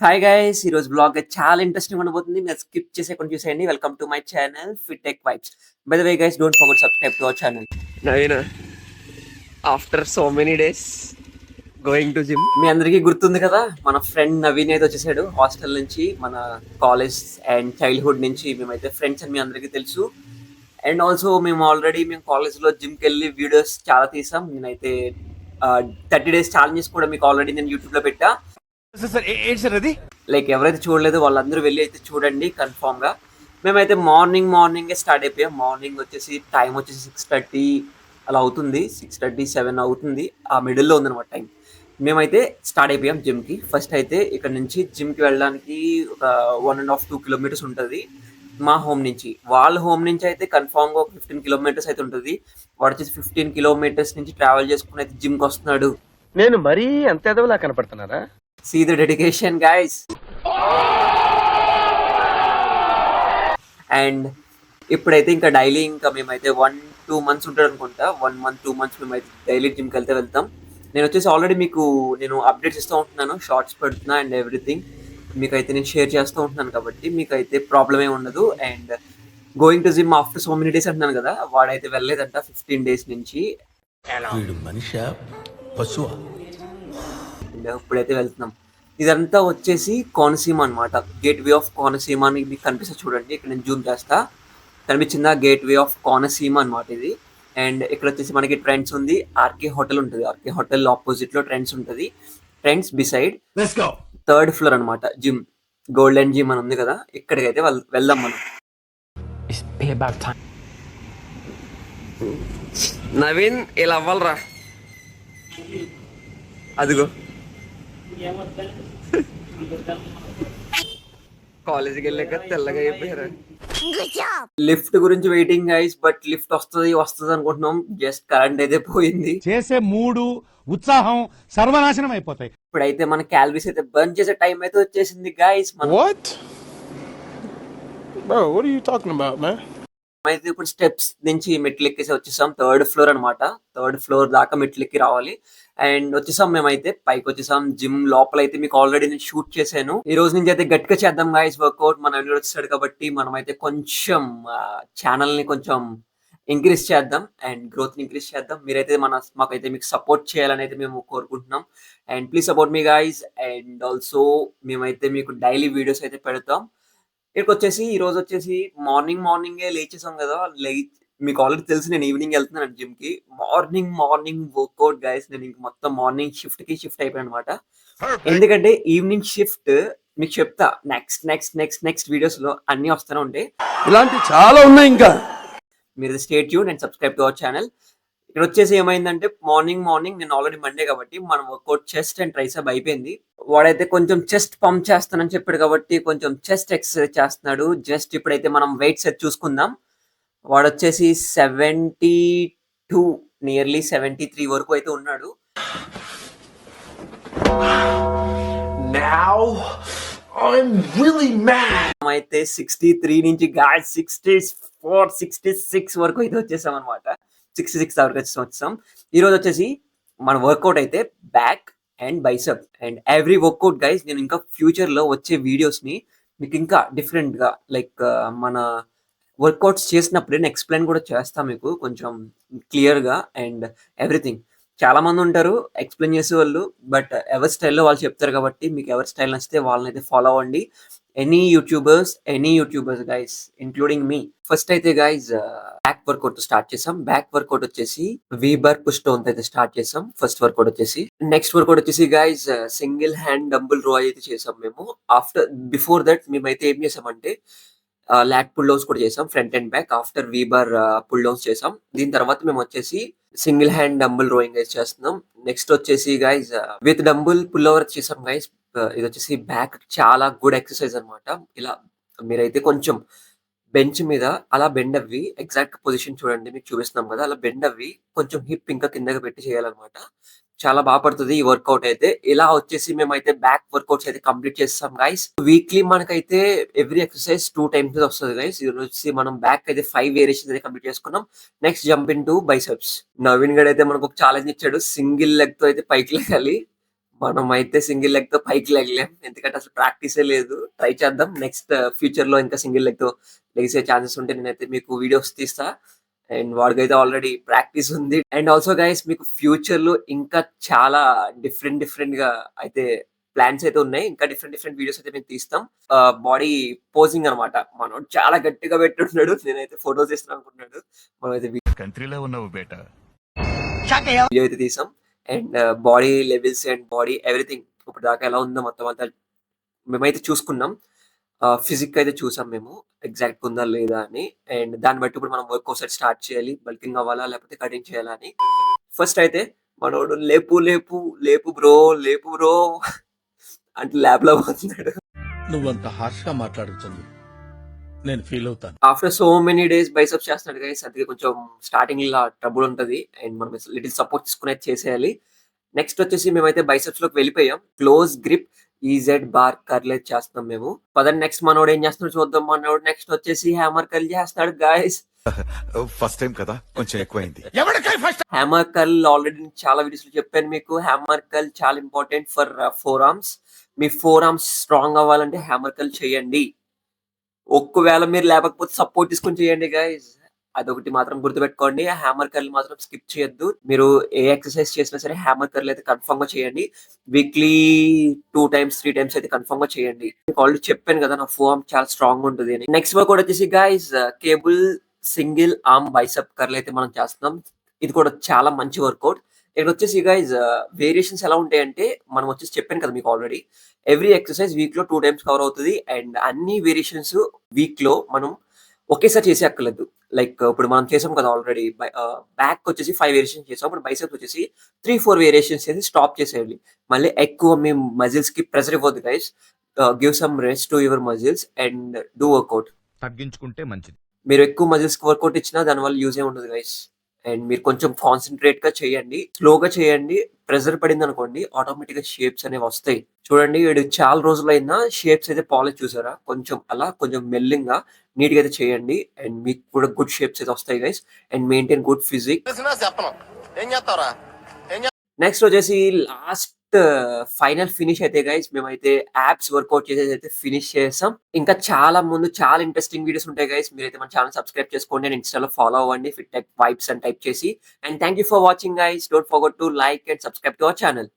Hi guys! ఈరోజు vlog చాలా ఇంట్రెస్టింగ్‌గా ఉండబోతుంది. మీరు స్కిప్ చేసేయకుండా చూసేయండి. Welcome to my channel fit tech vibes. By the way guys don't forget subscribe to our channel. Naveen after so many days going to gym. మీ అందరికీ గుర్తుంది కదా! మన ఫ్రెండ్ నవీన్ అయితే వచ్చేసాడు హాస్టల్ నుంచి. మన కాలేజ్ అండ్ చైల్డ్‌హుడ్ నుంచి మేమైతే ఫ్రెండ్స్ అని మీ అందరికీ తెలుసు. అండ్ ఆల్సో మేము కాలేజ్‌లో జిమ్‌కెళ్ళి వీడియోస్ చాలా తీసాం. నేనైతే 30 డేస్ ఛాలెంజెస్ కూడా మీకు ఆల్రెడీ నేను యూట్యూబ్‌లో పెట్టా. లైక్ ఎవరైతే చూడలేదో వాళ్ళందరూ వెళ్ళి అయితే చూడండి కన్ఫామ్ గా. మేమైతే మార్నింగే స్టార్ట్ అయిపోయాం. మార్నింగ్ వచ్చేసి టైం వచ్చేసి 6:30 అలా అవుతుంది. 6:30, 7 అవుతుంది. ఆ మిడిల్లో ఉందన్నమాట టైం. మేమైతే స్టార్ట్ అయిపోయాం జిమ్కి. ఫస్ట్ అయితే ఇక్కడ నుంచి జిమ్కి వెళ్ళడానికి ఒక 1.5 2 కిలోమీటర్స్ ఉంటుంది మా హోమ్ నుంచి. వాళ్ళ హోమ్ నుంచి అయితే కన్ఫామ్గా ఒక 15 కిలోమీటర్స్ అయితే ఉంటుంది. వాడు వచ్చేసి 15 కిలోమీటర్స్ నుంచి ట్రావెల్ చేసుకుని అయితే జిమ్కి వస్తున్నాడు. నేను మరీ అంత ఎదవలా కనపడుతున్నారా? See the dedication, guys. And ఇప్పుడైతే ఇంకా డైలీ ఇంకా మేమైతే 1-2 మంత్స్ ఉంటాడు అనుకుంటా. 1 మంత్ 2 మంత్స్ మేమైతే డైలీ జిమ్కి వెళ్తాం. నేను వచ్చేసి ఆల్రెడీ మీకు నేను అప్డేట్స్ ఇస్తూ ఉంటున్నాను, షార్ట్స్ పెడుతున్నా అండ్ ఎవ్రీథింగ్ మీకైతే నేను షేర్ చేస్తూ ఉంటున్నాను కాబట్టి మీకైతే ప్రాబ్లం ఏమి ఉండదు. And going to gym after so many days అంటున్నాను కదా, వాడైతే వెళ్ళలేదంట 15 డేస్ నుంచి. మనిషి పశువా? ఇప్పుడైతే వెళ్తున్నాం. ఇదంతా వచ్చేసి కోనసీమ అనమాట. గేట్ వే ఆఫ్ కోనసీమ అని మీకు కనిపిస్తుంది చూడండి. ఇక్కడ నేను జూమ్ చేస్తా, కనిపించిందా? గేట్ వే ఆఫ్ కోనసీమ అనమాట ఇది. అండ్ ఇక్కడ వచ్చేసి మనకి ట్రెండ్స్ ఉంది, ఆర్కే హోటల్ ఉంటుంది. ఆర్కే హోటల్ ఆపోజిట్ లో ట్రెండ్స్ ఉంటుంది. ట్రెండ్స్ బిసైడ్ 3rd ఫ్లోర్ అనమాట జిమ్. గోల్డెన్ జిమ్ అని ఉంది కదా, ఇక్కడికైతే వెళ్దాం మనం. నవీన్ ఇలా అవ్వాలరా, అదిగో కాలేజీకి వెళ్ళాక తెల్లగా అయిపోయారు. లిఫ్ట్ గురించి వెయిటింగ్ గైస్, బట్ లిఫ్ట్ వస్తుంది అనుకుంటున్నాం. జస్ట్ కరెంట్ అయితే పోయింది. చేసే మూడు ఉత్సాహం సర్వనాశనం అయిపోతాయి. ఇప్పుడైతే మన క్యాలరీస్ అయితే బర్న్ చేసే టైం అయితే వచ్చేసింది guys. What? Bro, what are you talking about, man? అయితే ఇప్పుడు స్టెప్స్ నుంచి మెట్లు ఎక్కేసి వచ్చేసాం. 3rd ఫ్లోర్ అనమాట. 3rd ఫ్లోర్ దాకా మెట్లు ఎక్కి రావాలి. అండ్ వచ్చేసాం, మేమైతే పైకి వచ్చేసాం. జిమ్ లోపల అయితే మీకు ఆల్రెడీ నేను షూట్ చేశాను. ఈ రోజు నుంచి అయితే గట్టిగా చేద్దాం గైస్ వర్కౌట్. మన వచ్చాడు కాబట్టి మనం అయితే కొంచెం ఛానల్ ని కొంచెం ఇంక్రీజ్ చేద్దాం అండ్ గ్రోత్ ని ఇంక్రీజ్ చేద్దాం. మీరైతే మాకైతే మీకు సపోర్ట్ చేయాలని అయితే మేము కోరుకుంటున్నాం. And please support me guys. And also మేమైతే మీకు డైలీ వీడియోస్ అయితే పెడతాం. ఇక్కడికి వచ్చేసి ఈ రోజు వచ్చేసి మార్నింగే లేచేసాం కదా. మీకు ఆల్రెడీ తెలుసు నేను ఈవినింగ్ వెళ్తున్నాను జిమ్ కి. Morning workout guys. నేను ఇంక మొత్తం మార్నింగ్ షిఫ్ట్ అయిపోయాను అనమాట. ఎందుకంటే ఈవినింగ్ షిఫ్ట్ మీకు చెప్తా నెక్స్ట్ వీడియోస్ లో అన్ని వస్తూనే ఉంటాయి. ఇలాంటి చాలా ఉన్నాయి ఇంకా. మీరు stay tune and subscribe to our channel. ఇక్కడ వచ్చేసి ఏమైందంటే మార్నింగ్ నేను ఆల్రెడీ మండే కాబట్టి మన వర్కౌట్ చెస్ట్ అండ్ ట్రైసెప్ అయిపోయింది. వాడైతే కొంచెం చెస్ట్ పంప్ చేస్తానని చెప్పాడు కాబట్టి కొంచెం చెస్ట్ ఎక్సర్సైజ్ చేస్తున్నాడు. జస్ట్ ఇప్పుడైతే మనం వెయిట్ సెట్ చూసుకుందాం. వాడు వచ్చేసి 72 నియర్లీ 73 వరకు అయితే ఉన్నాడు. Now I'm really mad. అయితే 63 నుంచి 64 66 వరకు అయితే వచ్చేసాం అనమాట. 66 వరకు వచ్చేసాం. ఈ రోజు వచ్చేసి మన వర్కౌట్ అయితే back and bicep and every workout guys. నేను ఇంకా ఫ్యూచర్ లో వచ్చే వీడియోస్ ని మీకు ఇంకా డిఫరెంట్ గా లైక్ మన వర్కౌట్స్ చేసినప్పుడు నేను ఎక్స్ప్లెయిన్ కూడా చేస్తా మీకు కొంచెం క్లియర్ గా అండ్ ఎవ్రీథింగ్. చాలా మంది ఉంటారు ఎక్స్ప్లెయిన్ చేసే వాళ్ళు, బట్ ఎవరి స్టైల్లో వాళ్ళు చెప్తారు కాబట్టి మీకు ఎవరి స్టైల్ నచ్చితే వాళ్ళని అయితే ఫాలో అవ్వండి. ఎనీ యూట్యూబర్స్ గైస్ ఇంక్లూడింగ్ మీ. ఫస్ట్ అయితే గైస్ బ్యాక్ వర్కౌట్ స్టార్ట్ చేసాం. బ్యాక్ వర్కౌట్ వచ్చేసి వీబర్ పుష్ డౌన్ అయితే స్టార్ట్ చేసాం. ఫస్ట్ వర్కౌట్ వచ్చేసి. నెక్స్ట్ వర్కౌట్ వచ్చేసి గైస్ సింగిల్ హ్యాండ్ డంబుల్ రో అయితే చేసాం మేము. బిఫోర్ దట్ మేమైతే ఏం చేసామంటే లాట్ పుల్ డౌన్స్ కూడా చేసాం, front and back. After V bar pull downs చేసాం. దీని తర్వాత మేము వచ్చేసి సింగిల్ హ్యాండ్ డంబుల్ రోయింగ్ అయితే చేస్తున్నాం. నెక్స్ట్ వచ్చేసి guys with dumbbell pull over చేసాం గైస్. ఇది వచ్చేసి బ్యాక్ చాలా గుడ్ ఎక్సర్సైజ్ అనమాట. ఇలా మీరైతే కొంచెం బెంచ్ మీద అలా బెండ్ అవ్వి, ఎగ్జాక్ట్ పొజిషన్ చూడండి మీకు చూపిస్తున్నాం కదా, అలా బెండ్ అవ్వి కొంచెం హిప్ ఇంకా కిందకి పెట్టి చేయాలన్నమాట. చాలా బాగా పడుతుంది ఈ వర్కౌట్ అయితే. ఇలా వచ్చేసి మేమైతే బ్యాక్ వర్కౌట్స్ అయితే కంప్లీట్ చేస్తాం గైస్. వీక్లీ మనకైతే ఎవ్రీ ఎక్సర్సైజ్ 2 టైమ్స్ వస్తుంది గైస్. ఇది వచ్చి మనం బ్యాక్ అయితే 5 వేరియేషన్స్ అయితే కంప్లీట్ చేసుకున్నాం. Next jump into biceps. Naveen గడ్ అయితే మనకు ఒక ఛాలెంజ్ ఇచ్చాడు, సింగిల్ లెగ్ తో అయితే పైకి లేగాలి. మనమైతే సింగిల్ లెగ్ తో పైకి లెగలేం. ఎందుకంటే అసలు ప్రాక్టీసే లేదు. ట్రై చేద్దాం. నెక్స్ట్ ఫ్యూచర్ లో ఇంకా సింగిల్ లెగ్ తో లెగిసే ఛాన్సెస్ ఉంటే నేనైతే మీకు వీడియోస్ తీస్తా. అండ్ వాడికైతే ఆల్రెడీ ప్రాక్టీస్ ఉంది. అండ్ ఆల్సో గైస్ మీకు ఫ్యూచర్ లో ఇంకా చాలా డిఫరెంట్ గా అయితే ప్లాన్స్ అయితే ఉన్నాయి. ఇంకా డిఫరెంట్ వీడియోస్ అయితే మేము తీస్తాం. బాడీ పోజింగ్ అన్నమాట. మనోడు చాలా గట్టిగా పెట్టున్నాడు. నేనైతే ఫోటోస్ తీస్తాను అనుకుంటున్నాడు. మనమైతే కంట్రీలో ఉన్నావు బేటా. వీడియో అయితే తీసాం. And body levels and body everything ఇప్పుడు దాకా ఎలా ఉందో మొత్తం అంతా మేమైతే చూసుకున్నాం. ఫిజిక్ అయితే చూసాం మేము ఎగ్జాక్ట్ ఉందా లేదా అని. అండ్ దాన్ని బట్టి ఇప్పుడు మనం వర్క్ ఒకసారి స్టార్ట్ చేయాలి. బల్కింగ్ అవ్వాలా లేకపోతే కటింగ్ చేయాలా అని. ఫస్ట్ అయితే మనోడు లేపు బ్రో అంటే ల్యాబ్ లో పోతున్నాడు. నువ్వంత హార్ష్ గా మాట్లాడుతుంది నేను ఫీల్ అవుతాను. After so many days biceps చేస్తున్నాడు గైస్. అందుకే కొంచెం స్టార్టింగ్ ఇలా ట్రబుల్ ఉంటది. అండ్ మనం లిటిల్ సపోర్ట్ తీసుకుని అయితే చేసేయాలి. నెక్స్ట్ వచ్చేసి మేమైతే బైసెప్స్ లోకి వెళ్ళిపోయాం. Close grip EZ bar curl అయితే చేస్తున్నాం మేము. పదండి నెక్స్ట్ మనోడు ఏం చేస్తున్నాడు చూద్దాం. మనోడు నెక్స్ట్ వచ్చేసి హ్యామర్ కర్ల్ చేస్తున్నాడు గైస్. ఫస్ట్ టైం కదా కొంచెం ఎక్కువైంది. హ్యామర్ కర్ల్ ఆల్రెడీ చాలా వీడియోస్ లో చెప్పాను మీకు. హ్యామర్ కర్ల్ చాలా important for four arms. Me four arms strong అవ్వాలంటే హ్యామర్ కర్ల్ చేయండి. ఒకవేళ మీరు లేకపోతే సపోర్ట్ తీసుకొని చేయండి గైస్. అదొకటి మాత్రం గుర్తుపెట్టుకోండి. హ్యామర్ కర్ల్ మాత్రం స్కిప్ చేయొద్దు. మీరు ఏ ఎక్సర్సైజ్ చేసినా సరే హ్యామర్ కర్ల్ అయితే కన్ఫర్మ్ గా చేయండి. వీక్లీ 2 times 3 times అయితే కన్ఫర్మ్ గా చేయండి. మీకు ఆల్రెడీ చెప్పాను కదా నా ఫోర్ ఆర్మ్ చాలా స్ట్రాంగ్ ఉంటుంది అని. నెక్స్ట్ వర్క్ కూడా వచ్చేసి guys cable single arm bicep curl అయితే మనం చేస్తున్నాం. ఇది కూడా చాలా మంచి వర్కౌట్. ఇక్కడ వచ్చేసి గైస్ వేరియేషన్స్ ఎలా ఉంటాయంటే మనం వచ్చేసి చెప్పాను కదా మీకు ఆల్రెడీ. ఎవ్రీ ఎక్సర్సైజ్ వీక్ లో 2 times కవర్ అవుతుంది. అండ్ అన్ని వేరియేషన్స్ వీక్ లో మనం ఒకేసారి చేసే అక్కర్లేదు. లైక్ ఇప్పుడు మనం చేసాం కదా ఆల్రెడీ. బ్యాక్ వచ్చేసి 5 వేరియేషన్స్ చేసాం. ఇప్పుడు బైసెప్స్ వచ్చేసి 3-4 వేరియేషన్స్ చేసి స్టాప్ చేసేయాలి. మళ్ళీ ఎక్కువ మీ మజిల్స్ కి ప్రెషర్ ఇవ్వద్దు guys. Give some rest to your muscles and do workout. తగ్గించుకుంటే మంచిది. మీరు ఎక్కువ మజిల్స్ కి వర్కౌట్ ఇచ్చినా దానివల్ల యూజ్ ఏ ఉండదు గైస్. అండ్ మీరు కొంచెం కాన్సన్ట్రేట్ గా చేయండి. స్లోగా చేయండి. ప్రెషర్ పడింది అనుకోండి ఆటోమేటిక్ గా షేప్స్ అనేవి వస్తాయి. చూడండి వీడు చాలా రోజులైనా షేప్స్ అయితే పాలిష్ చూసారా. కొంచెం అలా కొంచెం మెల్లింగా నీట్ గా అయితే చేయండి. అండ్ మీకు కూడా గుడ్ షేప్స్ అయితే వస్తాయి guys. And maintain good physique. Next వచ్చేసి లాస్ట్ ఫైనల్ ఫినిష్ అయితే గైస్ మేమైతే యాప్స్ వర్కౌట్ చేసేది అయితే ఫినిష్ చేసాం. ఇంకా చాలా ముందు చాలా ఇంట్రెస్టింగ్ వీడియోస్ ఉంటాయి గైస్. మీరైతే మన ఛానల్ సబ్స్క్రైబ్ చేసుకోండి. అండ్ ఇన్స్టాలో ఫాలో అవ్వండి ఫిట్ టెక్ వైబ్స్ అని టైప్ చేసి. And thank you for watching guys. Don't forget to like and subscribe to our channel.